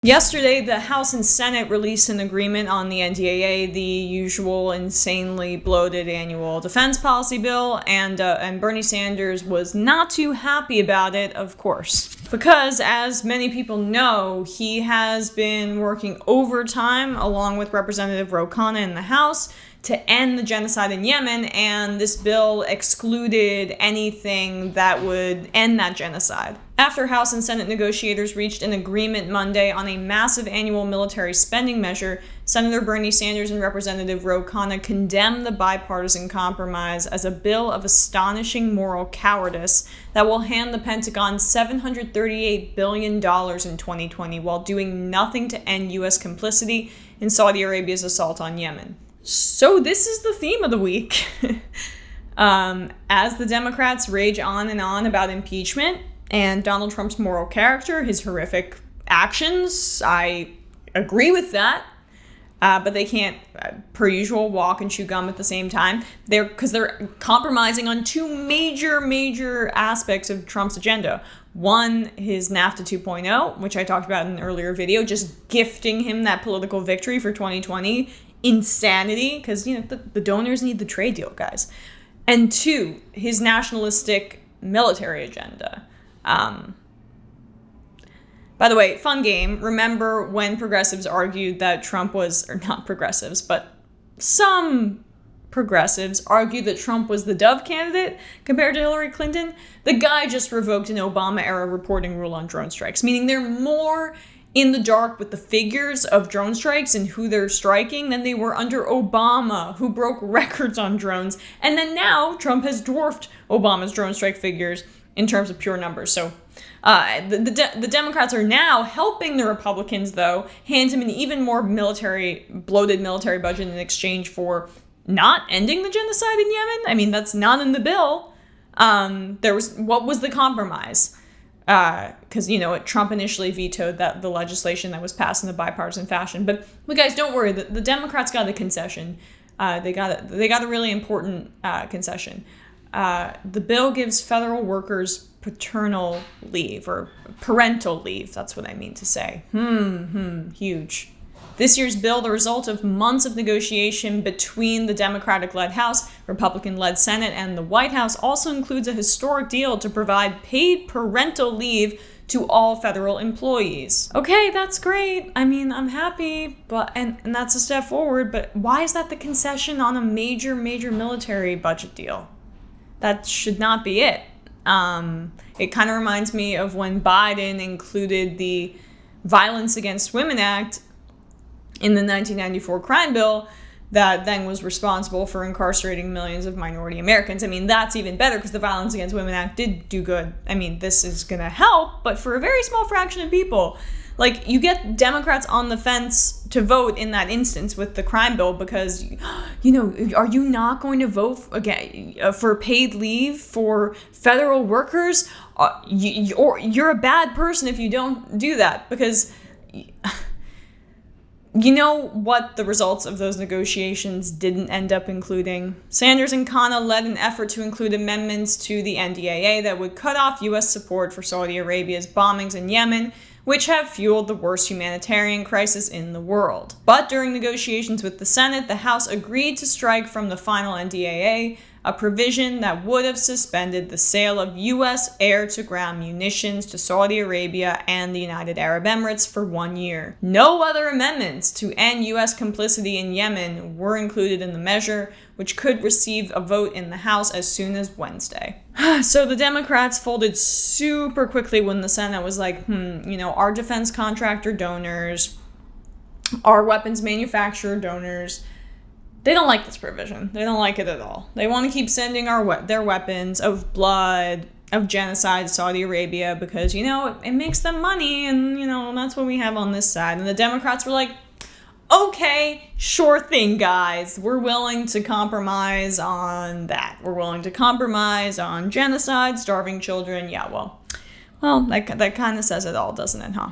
Yesterday, the House and Senate released an agreement on the NDAA, the usual insanely bloated annual defense policy bill, and Bernie Sanders was not too happy about it, of course. Because, as many people know, he has been working overtime along with Representative Ro Khanna in the House to end the genocide in Yemen, and this bill excluded anything that would end that genocide. After House and Senate negotiators reached an agreement Monday on a massive annual military spending measure, Senator Bernie Sanders and Representative Ro Khanna condemned the bipartisan compromise as a bill of astonishing moral cowardice that will hand the Pentagon $738 billion in 2020 while doing nothing to end U.S. complicity in Saudi Arabia's assault on Yemen. So this is the theme of the week. As the Democrats rage on and on about impeachment and Donald Trump's moral character, his horrific actions, I agree with that. But they can't, per usual, walk and chew gum at the same time. Because they're compromising on two major aspects of Trump's agenda. One, his NAFTA 2.0, which I talked about in an earlier video, just gifting him that political victory for 2020. Insanity, because the donors need the trade deal, guys. And two, his nationalistic military agenda. By the way, fun game. Remember when progressives argued that Trump was, or not progressives, but some progressives argued that Trump was the dove candidate compared to Hillary Clinton? The guy just revoked an Obama-era reporting rule on drone strikes, meaning they're more in the dark with the figures of drone strikes and who they're striking than they were under Obama, who broke records on drones. And then now Trump has dwarfed Obama's drone strike figures in terms of pure numbers. So the Democrats are now helping the Republicans, though, hand him an even more bloated military budget in exchange for not ending the genocide in Yemen. I mean, that's not in the bill. What was the compromise? Because, Trump initially vetoed the legislation that was passed in the bipartisan fashion. But guys, don't worry. The Democrats got a concession. They got a really important concession. The bill gives federal workers paternal leave, or parental leave. That's what I mean to say. Huge. This year's bill, the result of months of negotiation between the Democratic-led House, Republican-led Senate, and the White House, also includes a historic deal to provide paid parental leave to all federal employees. Okay, that's great. I mean, I'm happy, but and that's a step forward, but why is that the concession on a major military budget deal? That should not be it. It kind of reminds me of when Biden included the Violence Against Women Act in the 1994 crime bill that then was responsible for incarcerating millions of minority Americans. I mean, that's even better because the Violence Against Women Act did do good. I mean, this is going to help, but for a very small fraction of people. Like, you get Democrats on the fence to vote in that instance with the crime bill because, are you not going to vote again for paid leave for federal workers? You're a bad person if you don't do that, because you know what the results of those negotiations didn't end up including? Sanders and Khanna led an effort to include amendments to the NDAA that would cut off U.S. support for Saudi Arabia's bombings in Yemen, which have fueled the worst humanitarian crisis in the world. But during negotiations with the Senate, the House agreed to strike from the final NDAA a provision that would have suspended the sale of U.S. air-to-ground munitions to Saudi Arabia and the United Arab Emirates for 1 year. No other amendments to end U.S. complicity in Yemen were included in the measure, which could receive a vote in the House as soon as Wednesday. So the Democrats folded super quickly when the Senate was like, our defense contractor donors, our weapons manufacturer donors, they don't like this provision. They don't like it at all. They want to keep sending their weapons of blood, of genocide to Saudi Arabia because, it makes them money and, that's what we have on this side. And the Democrats were like, okay, sure thing, guys. We're willing to compromise on that. We're willing to compromise on genocide, starving children. Yeah, well, that kind of says it all, doesn't it, huh?